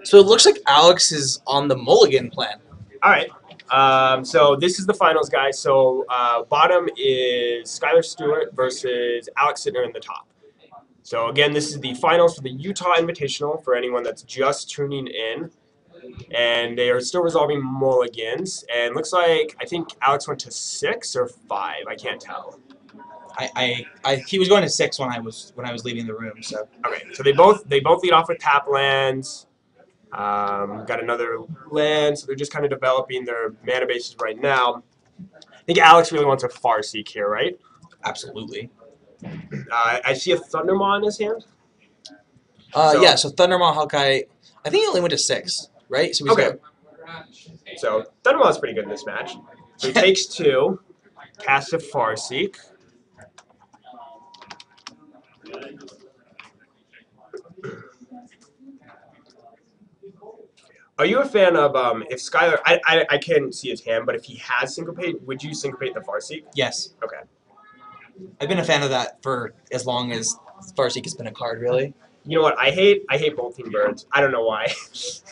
So it looks like Alex is on the mulligan plan. All right. So this is the finals, guys. So bottom is Skylar Stewart versus Alex Sittner in the top. So again, this is the finals for the Utah Invitational for anyone that's just tuning in. And they are still resolving mulligans. And looks like I think Alex went to 6 or 5. I can't tell. He was going to 6 when I was leaving the room. So Okay, so they both lead off with tap lands. Got another land, so they're just kind of developing their mana bases right now. I think Alex really wants a Farseek here, right? absolutely. I see a Thundermaw in his hand. Yeah. So Thundermaw Hawkeye, I think he only went to 6, right? So he's Okay. So Thundermaw's pretty good in this match. So he takes 2, casts a Farseek. Are you a fan of if Skylar? I can't see his hand, but if he has syncopate, would you syncopate the Farseek? Yes. Okay. I've been a fan of that for as long as Farseek has been a card. Really. You know what? I hate bolting birds. I don't know why.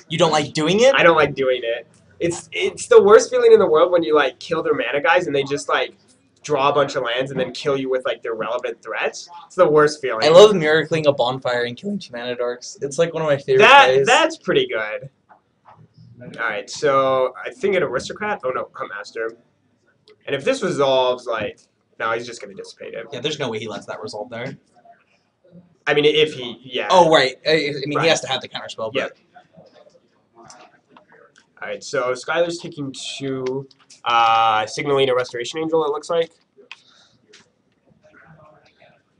You don't like doing it? I don't like doing it. It's the worst feeling in the world when you like kill their mana guys and they just like draw a bunch of lands and then kill you with like their relevant threats. It's the worst feeling. I love miracling a bonfire and killing 2 mana dorks. It's like one of my favorite plays. That's pretty good. Alright, so I think an aristocrat? Oh no, Huntmaster. And if this resolves, like, no, he's just gonna dissipate it. Yeah, there's no way he lets that resolve there. I mean, if he, yeah. Oh, right. I mean, Right. he has to have the counterspell, but... Yeah. Alright, so Skylar's taking 2, signaling a Restoration Angel, it looks like.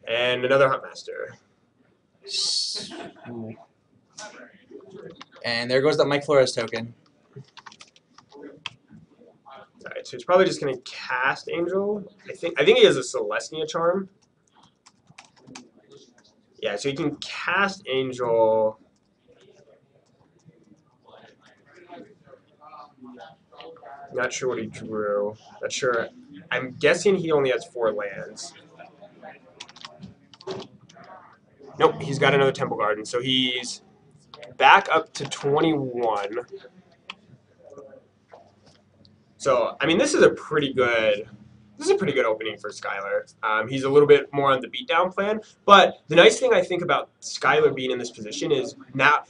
And another Huntmaster. Ooh. And there goes that Mike Flores token. Alright, so he's probably just gonna cast Angel. I think he has a Celestia Charm. Yeah, so he can cast Angel. Not sure what he drew. Not sure. I'm guessing he only has 4 lands. Nope, he's got another Temple Garden, so he's back up to 21. So, I mean, this is a pretty good opening for Skylar. He's a little bit more on the beatdown plan, but the nice thing I think about Skylar being in this position is now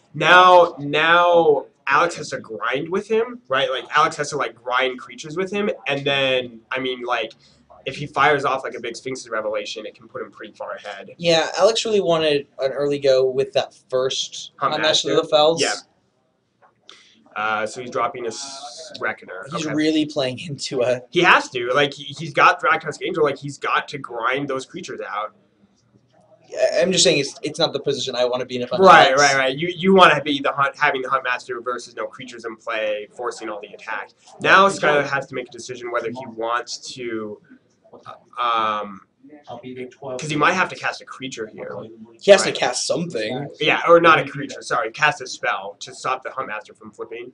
Alex has to grind with him, right? Like Alex has to like grind creatures with him, and then I mean like if he fires off like a big Sphinx's Revelation, it can put him pretty far ahead. Yeah, Alex really wanted an early go with that first Huntmaster of the Fells. Yeah. So he's dropping his Reckoner. He's really playing into a... He has to. Like, he's got Thragtusk Angel. Like, he's got to grind those creatures out. I'm just saying it's not the position I want to be in if I'm Right. You want to be having the Huntmaster versus no creatures in play, forcing all the attack. Now Skylar has to make a decision whether he wants to... because he might have to cast a creature here. He has to cast something. Yeah, or not a creature, sorry. Cast a spell to stop the Huntmaster from flipping.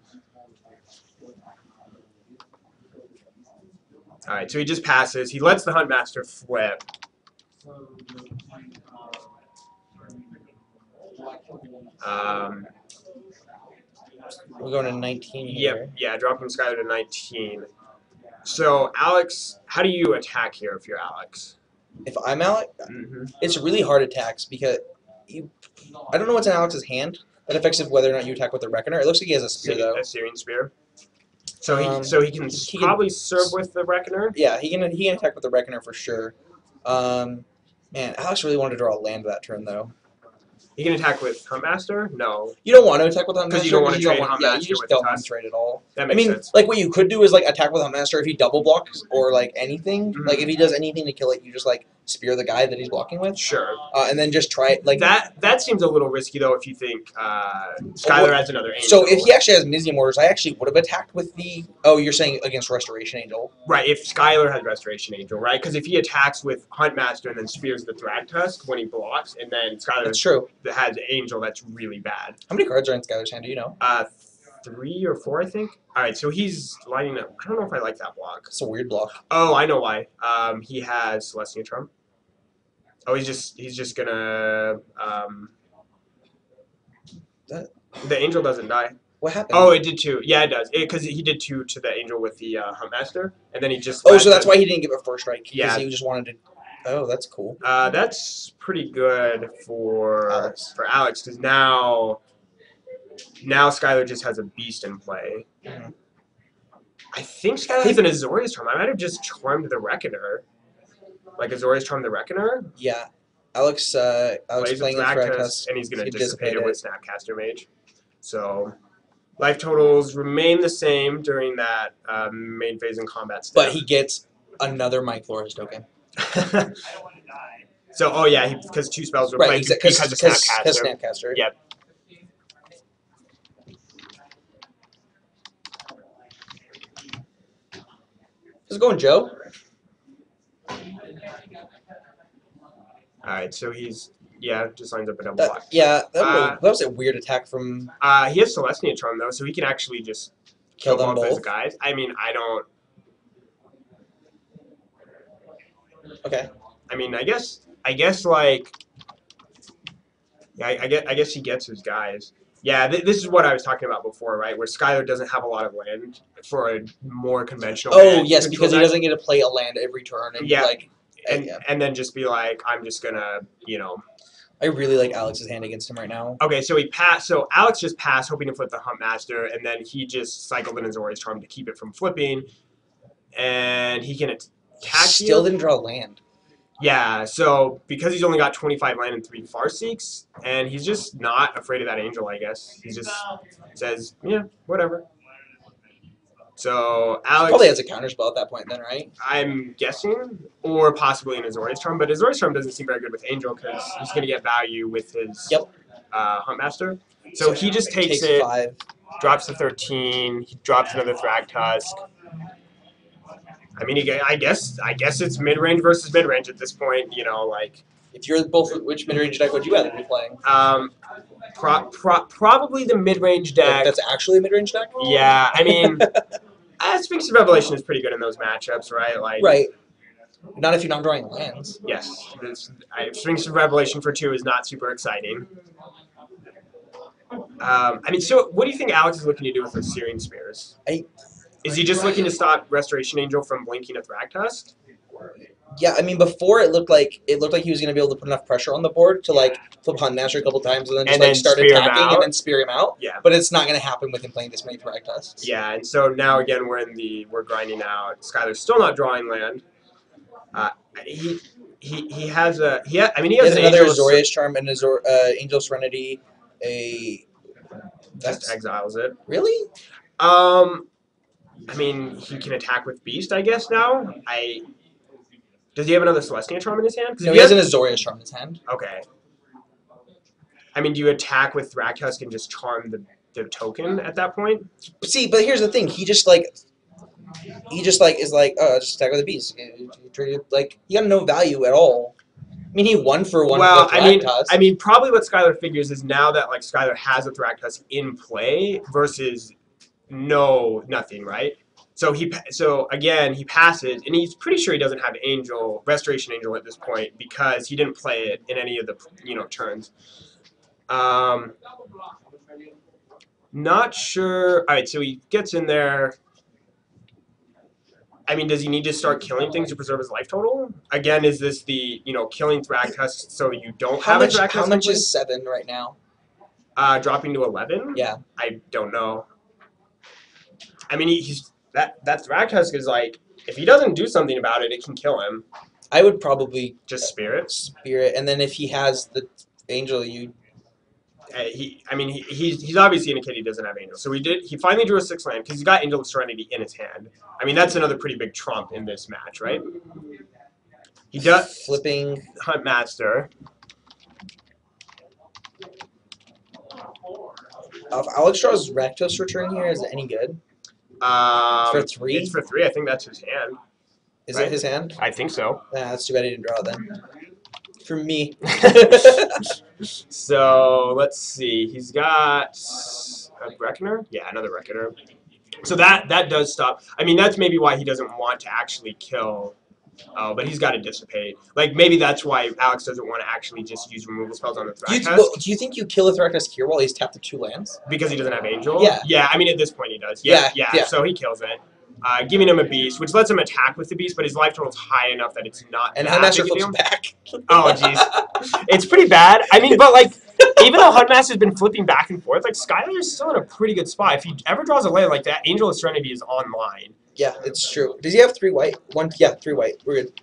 Alright, so he just passes. He lets the Huntmaster flip. We're going to 19 here. Yep, yeah, dropping Skylar to 19. So, Alex, how do you attack here if you're Alex? If I'm Alex, it's really hard attacks because I don't know what's in Alex's hand that affects whether or not you attack with the Reckoner. It looks like he has a spear though. A Syrian spear. So he can probably serve with the Reckoner. Yeah, he can attack with the Reckoner for sure. Man, Alex really wanted to draw a land that turn though. He can attack with Huntmaster? No. You don't want to attack with Huntmaster because you don't want to trade Huntmaster. Yeah, you just don't want to trade at all. That makes sense. Like what you could do is like attack with Huntmaster if he double blocks or like anything. Like if he does anything to kill it, you just like spear the guy that he's blocking with. Sure. And then just try it like that seems a little risky though if you think Skylar has another angel. So if he actually has Mizium Orders, I actually would have attacked with the... Oh, you're saying against Restoration Angel. Right, if Skylar has Restoration Angel, right? Because if he attacks with Huntmaster and then spears the Thragtusk when he blocks, and then Skylar has Angel, that's really bad. How many cards are in Skylar's hand, do you know? 3 or 4, I think. Alright, so he's lining up. I don't know if I like that block. It's a weird block. Oh, I know why. He has Celestia Charm. Oh, he's just gonna The angel doesn't die. What happened? Oh, it did too. Yeah, it does. Because he did two to the angel with the Huntmaster, and then he just. Oh, so that's why he didn't give a first strike. Because Yeah. he just wanted to. Oh, that's cool. That's pretty good for Alex. Because now Skylar just has a beast in play. Mhm. I think Skylar has an Azorius Charm. I might have just charmed the Reckoner. Like Azorius Charm the Reckoner. Yeah. Alex Plays playing with the Thragtusk, and he's going to dissipate it it. with Snapcaster Mage. So, life totals remain the same during that main phase in combat step. But he gets another Mike Flores token. So, oh yeah, because two spells were played because of Snapcaster. Because Snapcaster. Yep. How's it going, Joe? Alright, so he's, just lines up a double block. Yeah, that was a weird attack from... He has Celestia Charm, though, so he can actually just kill them both both his guys. I mean, I don't... Okay. I mean, I guess like... Yeah, I guess he gets his guys. Yeah, this is what I was talking about before, right? Where Skylar doesn't have a lot of land for a more conventional. Oh yes, because he doesn't get to play a land every turn. And yeah, like, and then just be like, I'm just gonna, I really like Alex's hand against him right now. Okay, so he passed. So Alex just passed, hoping to flip the Huntmaster, and then he just cycled in his Azorius Charm to keep it from flipping, and he can attack. Still didn't draw land. Yeah, so because he's only got 25 land and 3 Farseeks, and he's just not afraid of that angel, I guess. He just says, yeah, whatever. So Alex probably has a counterspell at that point then, right? I'm guessing, or possibly an Azorius Charm, but Azorius Charm doesn't seem very good with Angel because he's going to get value with his Huntmaster. So he just takes it, 5. Drops to 13, he drops another Thragtusk. I mean, I guess it's mid-range versus mid-range at this point. Like if you're both, which mid-range deck would you rather be playing? Probably the mid-range deck. That's actually a mid-range deck. Yeah, I mean, Sphinx of Revelation is pretty good in those matchups, right? Like, right. Not if you're not drawing lands. Yes, Sphinx of Revelation for 2 is not super exciting. I mean, so what do you think Alex is looking to do with those Searing Spears? Is he just looking to stop Restoration Angel from blinking a Thragtusk? Yeah, I mean, before it looked like he was going to be able to put enough pressure on the board to like flip Huntmaster a couple times and then just start attacking and then spear him out. Yeah. But it's not going to happen with him playing this many Thragtusks. Yeah, and so now again we're grinding out. Skylar's still not drawing land. He has another Azorius Charm and Angel Serenity. Just exiles it. Really? I mean, he can attack with Beast, I guess, now. Does he have another Celestia Charm in his hand? No, he has an Azorius Charm in his hand. Okay. I mean, do you attack with Thragtusk and just charm the token at that point? See, but here's the thing. He just is like, oh, just attack with a Beast. Like, he got no value at all. I mean, he won for one. Well, I mean, probably what Skylar figures is now that like Skylar has a Thragtusk in play versus nothing, right? So again, he passes, and he's pretty sure he doesn't have Restoration Angel at this point because he didn't play it in any of the turns. Not sure. All right, so he gets in there. I mean, does he need to start killing things to preserve his life total? Again, is this the killing Thragtusk so you don't have a Thragtusk? How much is 7 right now? Dropping to 11? Yeah. I don't know. I mean, that Thragtusk is like, if he doesn't do something about it, it can kill him. I would probably just Spirit, and then if he has the Angel, he's obviously indicating he doesn't have Angel. So he finally drew a 6 land because he's got Angel of Serenity in his hand. I mean, that's another pretty big trump in this match, right? He does flipping Huntmaster. If Alex draws Rakdos return here, is it any good? For 3? It's for 3. I think that's his hand. Is it his hand? I think so. That's too bad he didn't draw it then. For me. So, let's see. He's got a Reckoner? Yeah, another Reckoner. So that does stop. I mean, that's maybe why he doesn't want to actually kill Oh, but he's got to dissipate. Like maybe that's why Alex doesn't want to actually just use removal spells on the Thragtusk Do you think you kill the Thragtusk here while he's tapped the 2 lands? because he doesn't have Angel. Yeah. Yeah, I mean at this point he does. Yeah, yeah. So he kills it. Giving him a beast, which lets him attack with the beast, but his life total's high enough that it's not. And that Huntmaster big a flips deal. back. Oh jeez, it's pretty bad. I mean, but like, even though Huntmaster's been flipping back and forth, like Skylar's still in a pretty good spot. If he ever draws a layer like that, Angel of Serenity is online. Yeah, it's true. Does he have 3 white? Yeah, 3 white. We're good.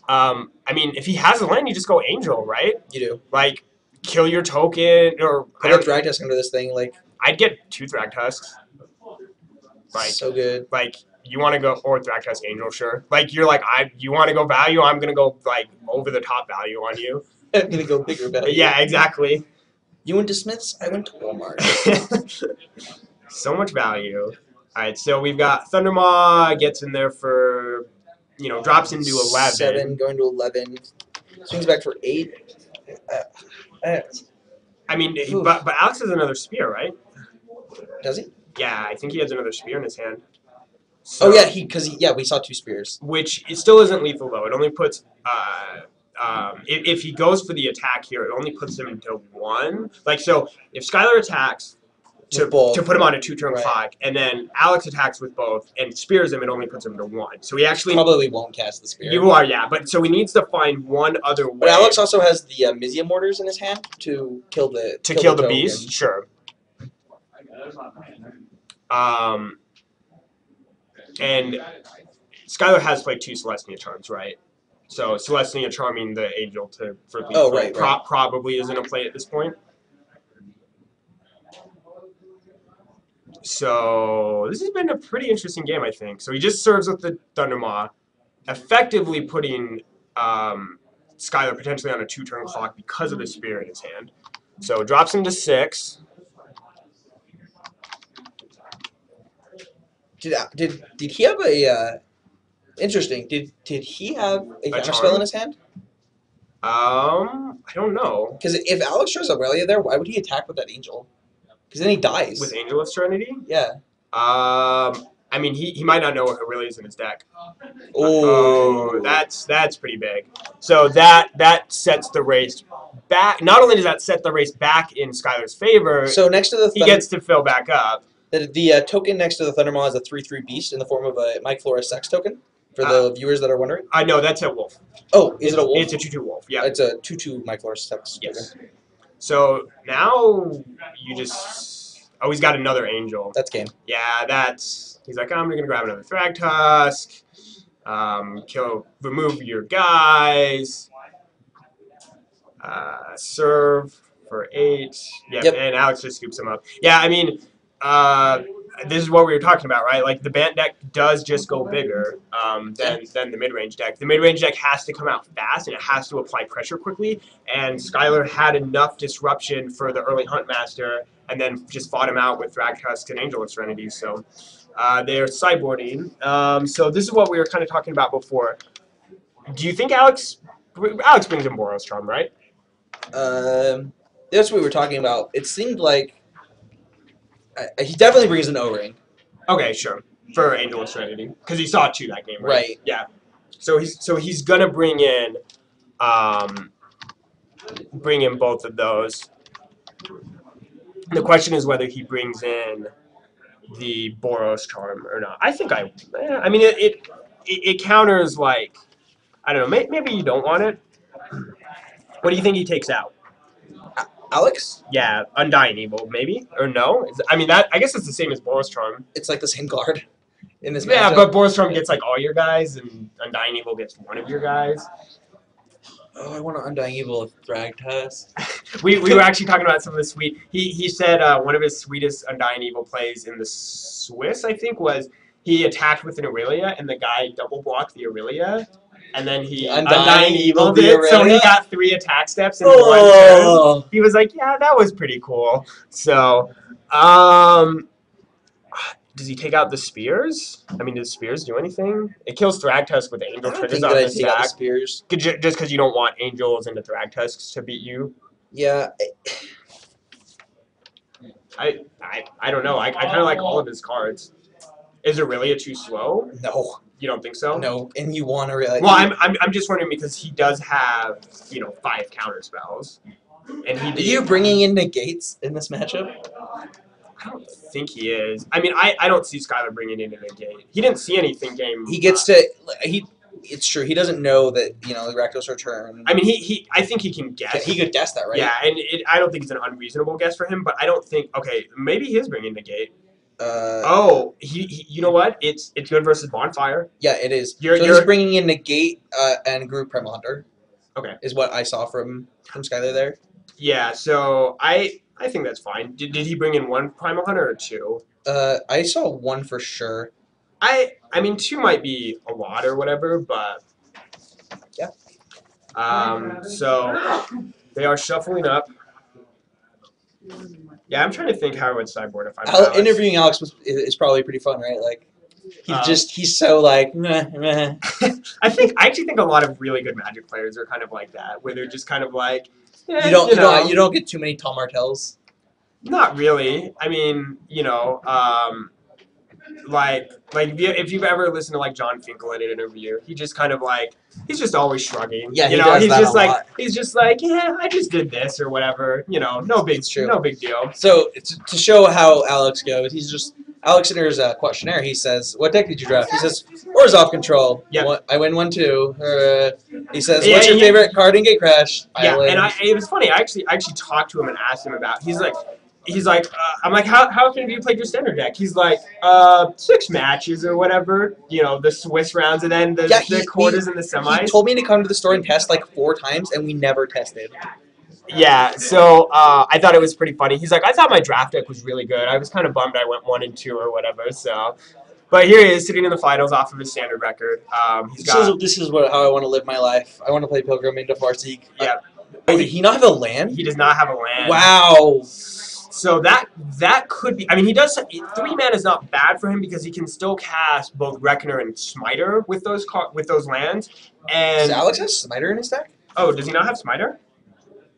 I mean, if he has a land, you just go Angel, right? You do. Like, kill your token, or Put a Thragtusk under this thing, like. I'd get 2 Thragtusks. Like, so good. Like, you want to go, or Thragtusk Angel, sure. Like, you're like, you want to go value, I'm going to go, like, over the top value on you. I'm going to go bigger value. Yeah, exactly. You went to Smith's, I went to Walmart. So much value. All right, so we've got Thundermaw, gets in there for, drops into 11. 7, going to 11. Swings back for 8. I mean, but Alex has another spear, right? Does he? Yeah, I think he has another spear in his hand. So, oh yeah, we saw 2 spears. Which it still isn't lethal though. It only puts if he goes for the attack here, it only puts him to 1. Like so, if Skylar attacks to put him on a 2-turn clock, and then Alex attacks with both and spears him, it only puts him to 1. So he actually probably won't cast the spear. You are, yeah, but so he needs to find one other way. But Alex also has the Mizia mortars in his hand to kill the beast. Sure. And Skylar has played 2 Celestia Charms, right? So Celestia Charming the Angel for lethal right. Probably isn't a play at this point. So this has been a pretty interesting game, I think. So he just serves with the Thundermaw, effectively putting Skylar potentially on a 2-turn clock because of the spear in his hand. So drops him to 6. Did he have a interesting? Did he have a counterspell in his hand? I don't know. Because if Alex throws Aurelia there, why would he attack with that angel? Because then he dies. With Angel of Serenity? Yeah. I mean, he might not know what Aurelia's in his deck. Oh, that's pretty big. So that sets the race back. Not only does that set the race back in Skylar's favor, so next to he gets to fill back up. The token next to the Thundermaw is a 3/3 beast in the form of a Mike Flores Sex token. For the viewers that are wondering. I know that's a wolf. Oh, is it a wolf? It's a 2/2 wolf. Yeah. It's a 2/2 Mike Flores Sex. Yes. Token. So now you just he's got another angel. That's game. Yeah, he's like, I'm gonna grab another Thragtusk. Remove your guys. Serve for 8. Yep. And Alex just scoops him up. Yeah, I mean, this is what we were talking about, right? Like the Bant deck does just go bigger than the mid-range deck. The mid-range deck has to come out fast and it has to apply pressure quickly. And Skylar had enough disruption for the early Huntmaster, and then just fought him out with Thragtusk and Angel of Serenity. So they're sideboarding. So this is what we were kind of talking about before. Do you think Alex brings in Boros Charm, right? That's what we were talking about. It seemed like he definitely brings an O-ring. Okay, sure. For Angel of Serenity, because he saw 2 that game, right? Right. Yeah. So he's gonna bring in both of those. The question is whether he brings in the Boros Charm or not. I mean it counters, like, I don't know. Maybe you don't want it. What do you think he takes out? Alex? Yeah, Undying Evil, maybe? Or no? I mean, I guess it's the same as Boros Charm. It's like the same card in this matchup. Yeah, but Boros Charm gets like all your guys, and Undying Evil gets one of your guys. Oh, I want an Undying Evil with Thragtusk. we were actually talking about some of the sweet. He said one of his sweetest Undying Evil plays in the Swiss, I think, was he attacked with an Aurelia, and the guy double blocked the Aurelia. And then he Undying Evil did, so he got 3 attack steps in 1 turn. He was like, yeah, that was pretty cool. So, does he take out the spears? I mean, does spears do anything? It kills Thragtusk with Angel triggers on the stack. The spears. Just because you don't want Angels into Thragtusks to beat you? Yeah. I don't know. I kind of like all of his cards. Is it really too slow? No. You don't think so? No, and you want to really. Well, I'm just wondering because he does have 5 counter spells, and he Are you bringing in negates in this matchup? I don't think he is. I mean, I don't see Skylar bringing in a negate. He didn't see anything game. He gets to he. It's true. He doesn't know that the Rakdos return. I mean, I think he can guess. He could guess that, right? Yeah, and I don't think it's an unreasonable guess for him. But I don't think. Okay, maybe he is bringing negate. He you know what? It's good versus Bonfire. Yeah, it is. You're He's bringing in negate and group Primal Hunter. Okay, is what I saw from Skylar there. Yeah, so I think that's fine. Did he bring in 1 Primal Hunter or 2? I saw 1 for sure. I mean 2 might be a lot or whatever, but yeah. So they are shuffling up. Yeah, I'm trying to think how I would sideboard if I'm Alex. Interviewing Alex is probably pretty fun, right? Like he's so like meh, meh. I actually think a lot of really good Magic players are kind of like that, where they're just kind of like you don't get too many Tom Martells. Not really. I mean, like if you've ever listened to like John Finkel at an interview, he just kind of like he's just always shrugging. Yeah, he's just like yeah, I just did this or whatever. No big deal. So to show how Alex goes, Alex enters a questionnaire. He says, "What deck did you draft?" He says, "Orzhov Control." Yeah. I win 1-2. He says, "What's your favorite card in Gatecrash?" Yeah, and it was funny. I actually talked to him and asked him about. He's like, I'm like, how often have you played your standard deck? He's like, 6 matches or whatever. The Swiss rounds and then the quarters and the semis. He told me to come to the store and test like 4 times, and we never tested. Yeah, so I thought it was pretty funny. He's like, I thought my draft deck was really good. I was kind of bummed I went 1 and 2 or whatever. So, but here he is sitting in the finals off of his standard record. This is how I want to live my life. I want to play Pilgrim into Farseek. Yeah. Wait, did he not have a land? He does not have a land. Wow. So that could be. I mean, he does 3 mana is not bad for him because he can still cast both Reckoner and Smiter with those lands. And does Alex have Smiter in his deck? Oh, does he not have Smiter?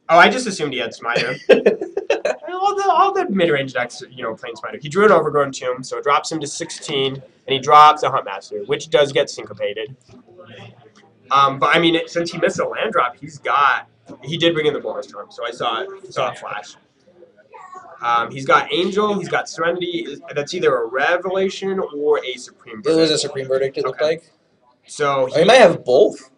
Oh, I just assumed he had Smiter. all the mid-range decks, playing Smiter. He drew an Overgrown Tomb, so it drops him to 16, and he drops a Huntmaster, which does get syncopated. But I mean, since he missed a land drop, he did bring in the Boris Charm, so I saw it flash. He's got Angel, he's got Serenity. That's either a Revelation or a Supreme Verdict. It was a Supreme Verdict, it looked like. So he might have both.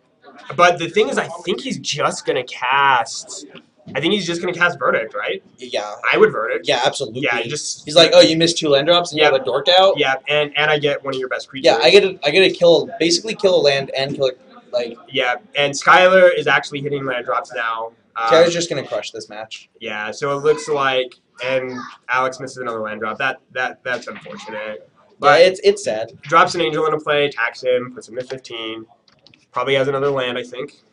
But the thing is, I think he's just going to cast... Verdict, right? Yeah. I would Verdict. Yeah, absolutely. Yeah, he's like, oh, you missed 2 land drops and you have a dork out? Yeah, and I get one of your best creatures. Yeah, I get to basically kill a land and kill it, Yeah, and Skylar is actually hitting land drops now. Skylar's just going to crush this match. Yeah, so it looks like... And Alex misses another land drop. That's unfortunate. But yeah, it's sad. Drops an Angel into play, attacks him, puts him to 15. Probably has another land, I think.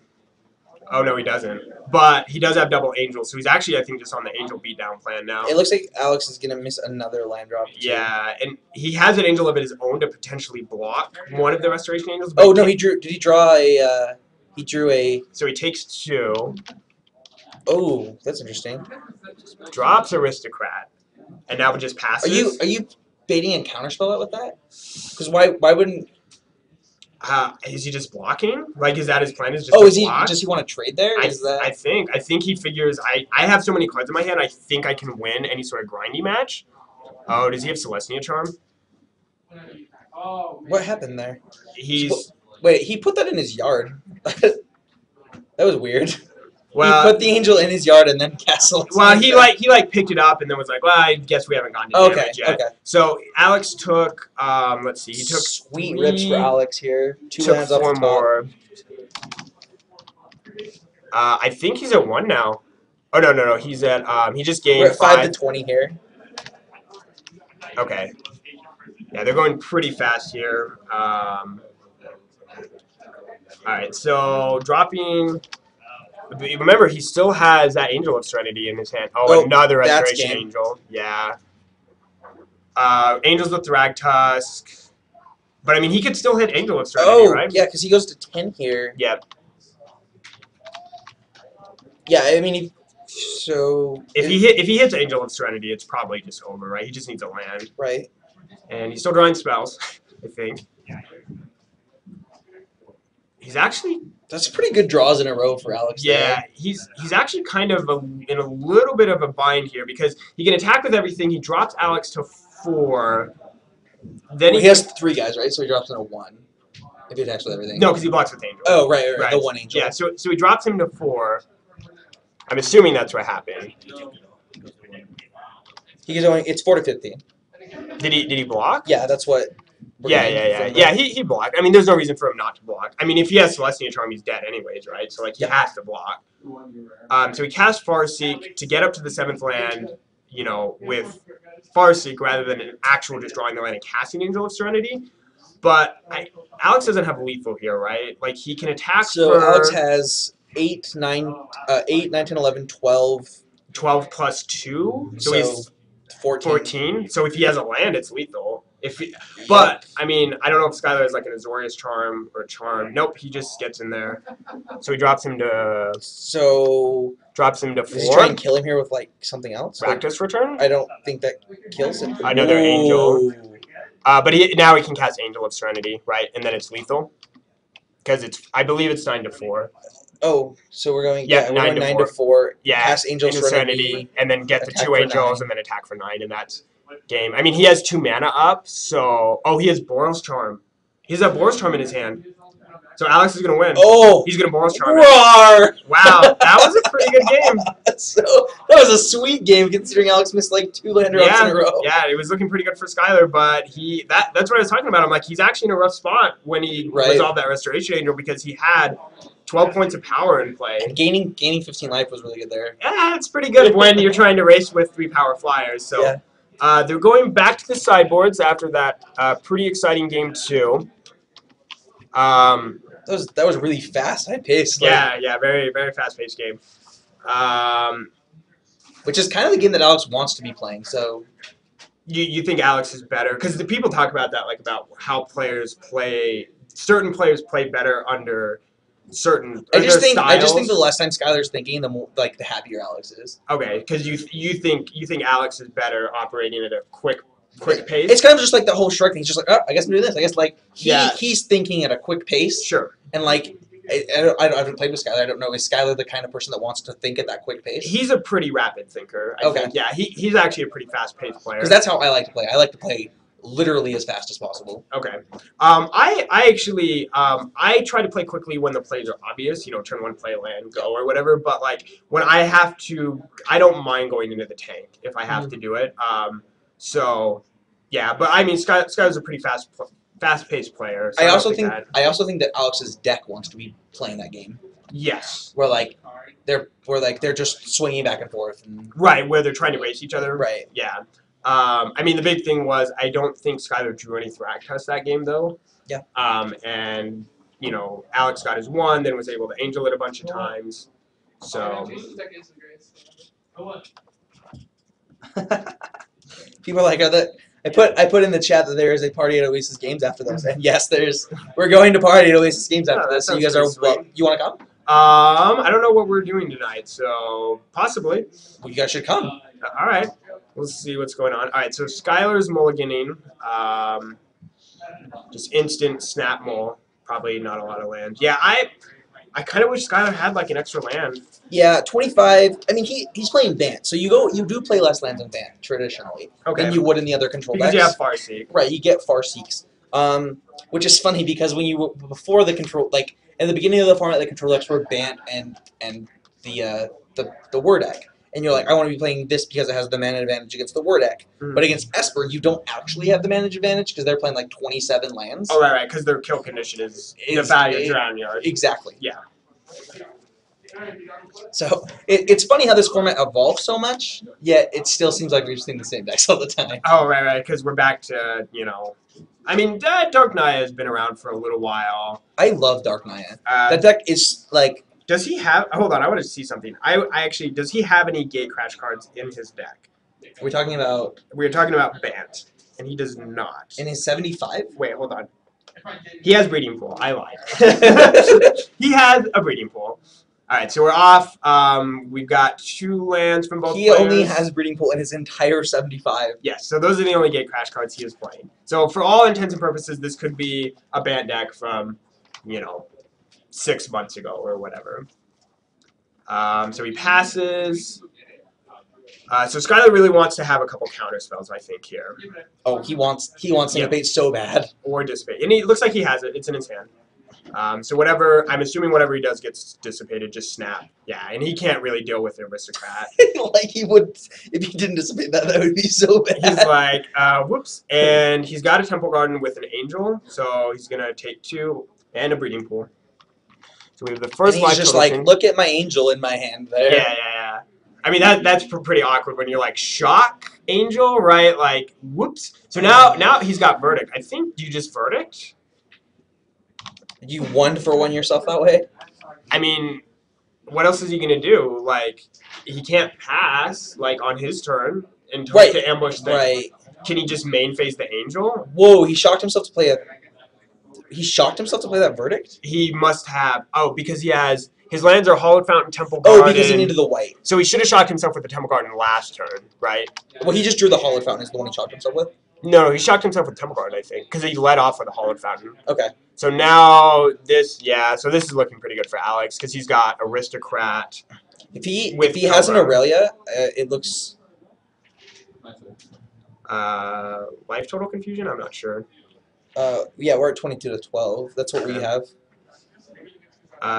Oh, no, he doesn't. But he does have double Angels, so he's actually, I think, just on the Angel beatdown plan now. It looks like Alex is going to miss another land drop, too. Yeah, and he has an Angel of his own to potentially block one of the Restoration Angels. Oh, no, did he draw a... he drew a... So he takes 2. Oh, that's interesting. Drops Aristocrat, and now it just passes. Are you baiting a counterspell out with that? Because why wouldn't... Is he just blocking? Like, is that his plan? Does he want to trade there? I think he figures I have so many cards in my hand. I think I can win any sort of grindy match. Oh, does he have Celestia Charm? What happened there? Wait, he put that in his yard. That was weird. Well, he put the Angel in his yard and then cast Celestia. Well, he picked it up and then was like, well, I guess we haven't gotten to damage yet. Okay. So Alex took let's see, he took sweet rips for Alex here. 2 lands off the top. More. I think he's at 1 now. Oh no, he's at he just gained We're at 5 to 20 here. Okay. Yeah, they're going pretty fast here. All right, so dropping. Remember, he still has that Angel of Serenity in his hand. Oh, another Restoration Angel. Yeah. Angels with Thragtusk. But, I mean, he could still hit Angel of Serenity, right? Yeah, because he goes to 10 here. Yep. Yeah, I mean, if he hits Angel of Serenity, it's probably just over, right? He just needs a land. Right. And he's still drawing spells, I think. He's actually That's pretty good draws in a row for Alex. yeah. There. He's actually kind of in a little bit of a bind here because he can attack with everything. He drops Alex to 4. Then Well, he has 3 guys, right? So he drops in a 1 if he attacks with everything. no, because he blocks with Angel. Oh, right. The 1 Angel. Yeah. So he drops him to 4. I'm assuming that's what happened. He's going. It's 4 to 15. Did he block? Yeah, that's what. Yeah. He blocked. I mean, there's no reason for him not to block. I mean, if he has Celestia Charm, he's dead anyways, right? So like he has to block. So he casts Farseek to get up to the 7th land, you know, with Farseek rather than an actual just drawing the land and casting Angel of Serenity. But Alex doesn't have lethal here, right? Like he can attack. So Alex has 8, 9, 10, 11, 12. 12 plus 2, so he's 14. So if he has a land, it's lethal. But I mean, I don't know if Skylar has like an Azorius Charm or Charm. Nope, he just gets in there. So he drops him to. Drops him to 4. Does he try and kill him here with like something else? Rakdos Return. I don't think that kills him. Another Angel. But now he can cast Angel of Serenity, right? And then it's lethal. Because I believe it's 9 to 4. Oh, so we're going. Yeah, we're going 9 to 4. Yeah, cast Angel Serenity, and then get the 2 Angels, and then attack for 9, and that's game. I mean, he has 2 mana up, so he has Boros Charm. He has a Boros Charm in his hand, so Alex is gonna win. Oh, he's gonna Boros Charm. Roar! Wow, that was a pretty good game. So that was a sweet game considering Alex missed like 2 land drops in a row. Yeah, it was looking pretty good for Skylar, but that's what I was talking about. I'm like, he's actually in a rough spot when he resolved that Restoration Angel because he had 12 points of power in play. And gaining 15 life was really good there. Yeah, it's pretty good when you're trying to race with 3 power flyers. So they're going back to the sideboards after that pretty exciting game 2. That was really fast, high paced. Yeah, very very fast paced game. Which is kind of the game that Alex wants to be playing. So you think Alex is better because the people talk about that, like about how players play. Certain players play better under certain. I just think the less time Skylar's thinking, the more the happier Alex is. Okay, because you think Alex is better operating at a quick pace. It's kind of just like the whole Shrek thing. He's just like, oh, I guess I'm doing this. I guess like he's thinking at a quick pace. Sure. And like I haven't played with Skylar. I don't know. Is Skylar the kind of person that wants to think at that quick pace? He's a pretty rapid thinker. I think. Yeah, he's actually a pretty fast paced player. Because that's how I like to play. I like to play literally as fast as possible. Okay. I actually I try to play quickly when the plays are obvious. You know, turn 1, play a land, go or whatever. But like when I have to, I don't mind going into the tank if I have to do it. So yeah, but I mean, Skylar's a pretty fast-paced player. So I also think that Alex's deck wants to be playing that game. Yes. Where they're just swinging back and forth. Right, where they're trying to race each other. Right. Yeah. I mean, the big thing was I don't think Skylar drew any Thragtusk that game though. Yeah. And you know, Alex got his 1, then was able to angel it a bunch of times. So. People are like, I put in the chat that there is a party at Oasis Games after this, and yes, we're going to party at Oasis Games after this. So you guys are you want to come? I don't know what we're doing tonight, so possibly. Well, you guys should come. All right, we'll see what's going on. All right, so Skylar's mulliganing, just instant snap mull. Probably not a lot of land. Yeah, I kind of wish Skylar had like an extra land. Yeah, 25. I mean, he's playing Bant, so you do play less lands in Bant traditionally than you would in the other control decks. Because you have Farseek. Right, you get Farseeks. Which is funny because before the control, like at the beginning of the format, the control decks were Bant and the War deck, and you're like, I want to be playing this because it has the mana advantage against the War deck. But against Esper, you don't actually have the mana advantage because they're playing like 27 lands. Oh right, because their kill condition is the value of Drown Yard. Exactly. Yeah. So it's funny how this format evolves so much, yet it still seems like we're just seeing the same decks all the time. Oh right, because we're back to I mean, Dark Naya has been around for a little while. I love Dark Naya. That deck is like. Does he have? Hold on, I want to see something. I actually, does he have any Gate Crash cards in his deck? We're talking about. We're talking about Bant, and he does not. In his 75? Wait, hold on. He has Breeding Pool. I lied. He has a Breeding Pool. All right, so we're off. We've got 2 lands from both players. He only has Breeding Pool in his entire 75. Yes, so those are the only Gate Crash cards he is playing. So for all intents and purposes, this could be a Bant deck from, 6 months ago or whatever. So he passes. So Skylar really wants to have a couple counter spells, I think, here. Oh, he wants Syncopate so bad. Or Dissipate. And it looks like he has it. It's in his hand. So whatever, I'm assuming whatever he does gets dissipated, just snap. Yeah, and he can't really deal with the Aristocrat. Like he would, if he didn't dissipate that would be so bad. He's like, whoops. And he's got a Temple Garden with an Angel, so he's going to take 2 and a Breeding Pool. So we have the first and he's just like, look at my Angel in my hand there. Yeah. I mean, that's pretty awkward when you're like, shock Angel, right? Like, whoops. So now he's got Verdict. I think, do you just Verdict? You 1-for-1 yourself that way? I mean, what else is he going to do? Like, he can't pass, like, on his turn and try to ambush the... Right. Can he just main phase the Angel? Whoa, he shocked himself to play a... He shocked himself to play that Verdict? He must have... Oh, because he has... His lands are Hallowed Fountain, Temple Garden. Oh, because he needed the white. So he should have shocked himself with the Temple Garden last turn, right? Well, he just drew the Hallowed Fountain is the one he shocked himself with? No, he shocked himself with Temple Garden, I think, because he led off with a Hallowed Fountain. Okay. So now so this is looking pretty good for Alex, because he's got Aristocrat. If he has an Aurelia, it looks... Life total confusion? I'm not sure. Yeah, we're at 22-12. That's what we have.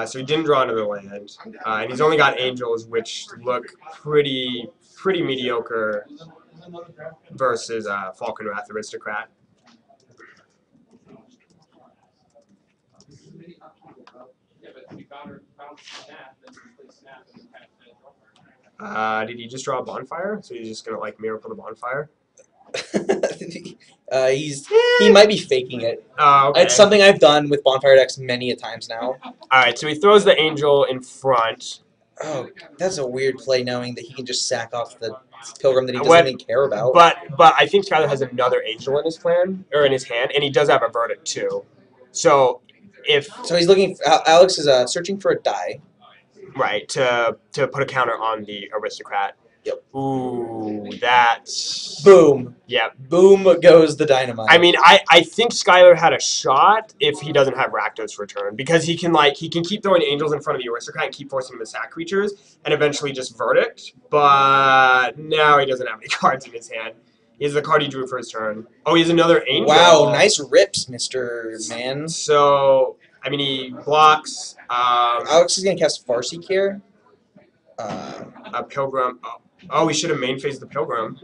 So he didn't draw another land, and he's only got Angels, which look pretty mediocre versus Falcon Wrath Aristocrat. Did he just draw a Bonfire? So he's just gonna like Miracle the Bonfire? He might be faking it. Okay. It's something I've done with Bonfire decks many a times now. Alright, so he throws the Angel in front. Oh, that's a weird play knowing that he can just sack off the Pilgrim that he doesn't even care about. But I think Skylar has another Angel in his plan, or in his hand, and he does have a Verdict too. So he's looking. Alex is searching for a die. Right, to put a counter on the Aristocrat. Yep. Ooh, that's... Boom. Yep. Boom goes the dynamite. I mean, I think Skylar had a shot if he doesn't have Rakdos return, because he can keep throwing Angels in front of the Aristocrat and keep forcing him to sack creatures, and eventually just Verdict, but now he doesn't have any cards in his hand. He has the card he drew for his turn. Oh, he has another Angel. Wow, nice rips, Mr. Man. So, I mean, he blocks... Alex is going to cast Farseek here. A Pilgrim... Oh, he should have main phased the Pilgrim.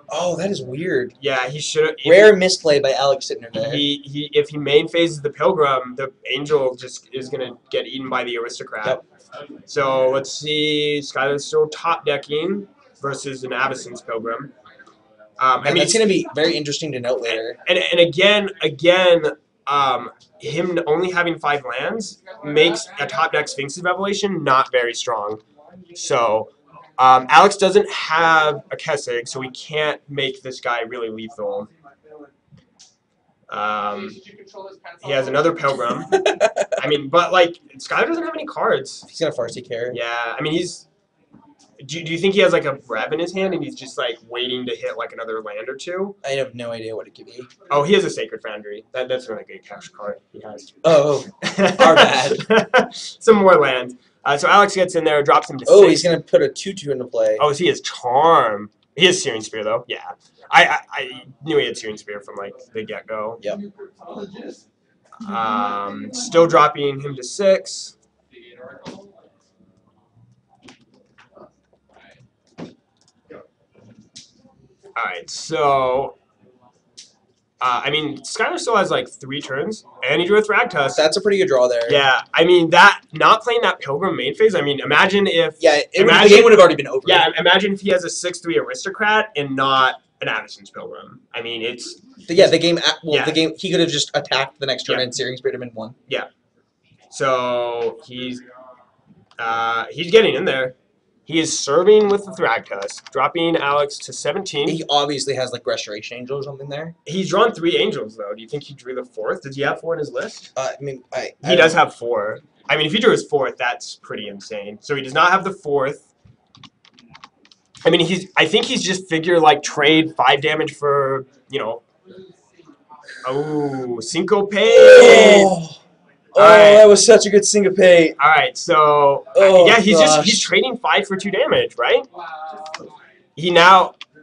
Oh, that is weird. Yeah, he should have... Rare misplay by Alex Sittner there. If he main phases the Pilgrim, the Angel just is going to get eaten by the Aristocrat. Yep. So, let's see. Skylar's still top decking versus an Avacyn's Pilgrim. I mean, it's going to be very interesting to note later. And again, him only having 5 lands makes a top deck Sphinx's Revelation not very strong. So... Alex doesn't have a Kessig, so we can't make this guy really lethal. He has another Pilgrim. I mean, but, like, Skylar doesn't have any cards. He's going to Farseek here. Yeah, I mean, he's... Do you think he has, like, a Rev in his hand and he's just, like, waiting to hit, like, another land or two? I have no idea what it could be. Oh, he has a Sacred Foundry. That's a really good cash card he has. Oh, our bad. Some more lands. So Alex gets in there, drops him to 6. Oh, he's going to put a 2/2 into play. Oh, he has Charm. He has Searing Spear, though. Yeah. I knew he had Searing Spear from, like, the get-go. Yep. Still dropping him to 6. Alright, so... I mean, Skylar still has, like, 3 turns, and he drew a Thragtusk. That's a pretty good draw there. Yeah, I mean, not playing that Pilgrim main phase, I mean, imagine if... Yeah, the game would have already been over. Yeah, imagine if he has a 6/3 Aristocrat and not an Avacyn's Pilgrim. I mean, it's... Yeah, the game, he could have just attacked the next turn and Searing Spirit him and won. Yeah. So, he's getting in there. He is serving with the Thragtusk, dropping Alex to 17. He obviously has, like, Restoration Angel or something there. He's drawn 3 Angels, though. Do you think he drew the 4th? Does he have 4 in his list? I mean, he does have 4. I mean, if he drew his 4th, that's pretty insane. So he does not have the 4th. I mean, I think he's just figure, like, trade 5 damage for, you know... Oh, Syncopate! Oh. Oh, right. that was such a good syncopate. All right, so Oh, yeah, he's gosh. trading 5 for 2 damage, right?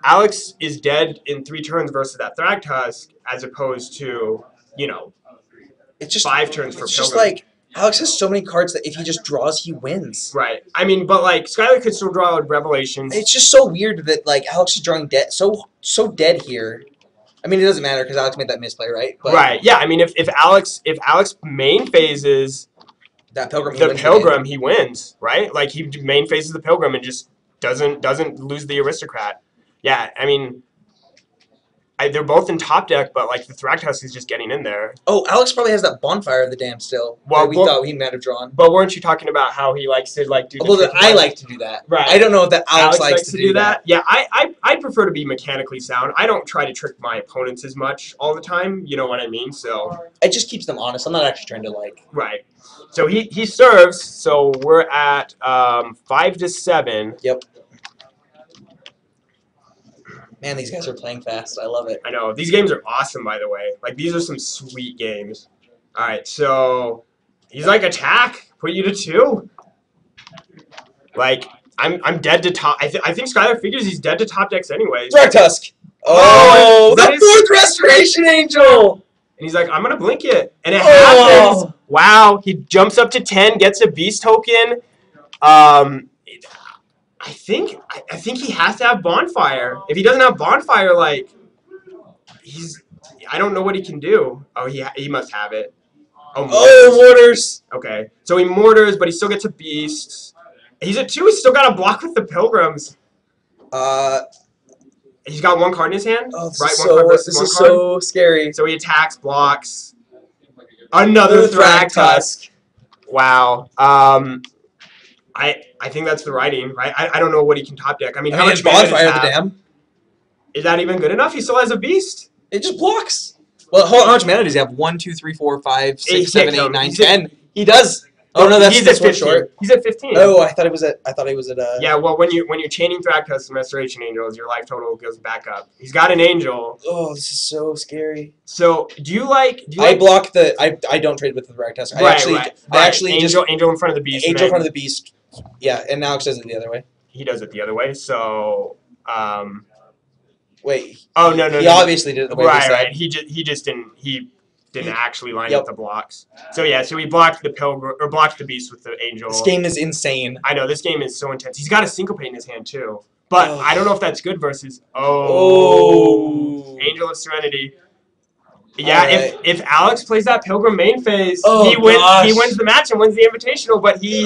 Alex is dead in 3 turns versus that Thragtusk, as opposed to, you know, It's just 5 turns for it's just Pilgrim. like Alex has so many cards that if he just draws, he wins. Right. I mean, but like Skylar could still draw Revelations. It's just so weird that like Alex is drawing dead so dead here. I mean, it doesn't matter because Alex made that misplay, right? But Right. Yeah. I mean, if Alex main phases that Pilgrim, the Pilgrim, he wins, right? Like he main phases the Pilgrim and just doesn't lose the Aristocrat. Yeah. I mean, they're both in top deck, but like the Thragtusk is just getting in there. Oh, Alex probably has that Bonfire of the Dam still. Well, that we thought he might have drawn. But weren't you talking about how he likes to like do? Although I like to do that. Right. I don't know if that Alex likes to do that. Yeah, I prefer to be mechanically sound. I don't try to trick my opponents as much all the time. You know what I mean? So it just keeps them honest. I'm not actually trying to like. Right. So he serves. So we're at 5 to 7. Yep. Man, these guys are playing fast. I love it. I know. These games are awesome, by the way. Like, these are some sweet games. All right, so he's like, attack. Put you to 2. Like, I'm dead to top. I think Skylar figures he's dead to top decks anyways. Thragtusk. Oh, the 4th Restoration Angel. And he's like, I'm going to blink it. And it happens. Wow. He jumps up to 10, gets a beast token. I think he has to have Bonfire. If he doesn't have Bonfire, like I don't know what he can do. Oh, he must have it. Oh, Mortars. Okay, so he Mortars, but he still gets a Beast. He's at 2. He's still got a block with the Pilgrims. He's got 1 card in his hand. Oh, this right, is one card versus this one is card. so scary. So he attacks, blocks. Another Thragtusk. Wow. I think that's the writing, right? I don't know what he can top deck. I mean, how much Bonfire of the Dam? Is that even good enough? He still has a Beast. It just blocks. Well, how much mana does he have? 1, 2, 3, 4, 5, 6, 7, 8, 9, 10. He does. Oh no, that's he's at 15. Short. He's at 15. Oh, I thought he was at. Yeah, well, when you're chaining Thragtusk and Restoration Angels, your life total goes back up. He's got an Angel. Oh, this is so scary. So, do you like? I block the. I don't trade with the Thragtusk. Right. I actually Angel in front of the Beast. Angel in front of the Beast. Yeah, and Alex does it the other way. He does it the other way. So, wait. Oh no! He obviously did it the way right. He just didn't actually line up the blocks. So yeah, so he blocked the Pilgrim or blocked the Beast with the Angel. This game is insane. I know, this game is so intense. He's got a syncopate in his hand too. But I don't know if that's good versus Angel of Serenity. Yeah, right. if Alex plays that Pilgrim main phase, he wins the match and wins the Invitational, but he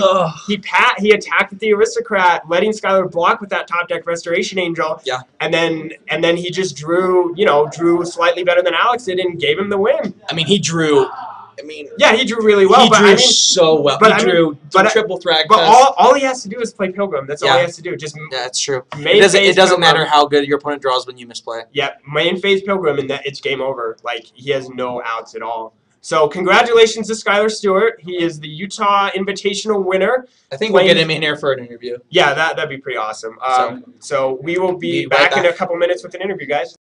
attacked with the Aristocrat, letting Skylar block with that top deck Restoration Angel. Yeah. And then he just drew slightly better than Alex did and gave him the win. I mean, he drew. Yeah, he drew really well. He drew so well. But he drew triple Thragtusk. But all he has to do is play Pilgrim. That's all he has to do. That's true. It doesn't matter how good your opponent draws when you misplay. Yeah, main phase Pilgrim, and it's game over. Like, he has no outs at all. So congratulations to Skylar Stewart. He is the Utah Invitational winner. I think we'll get him in here for an interview. Yeah, that'd be pretty awesome. So we will be back in a couple minutes with an interview, guys.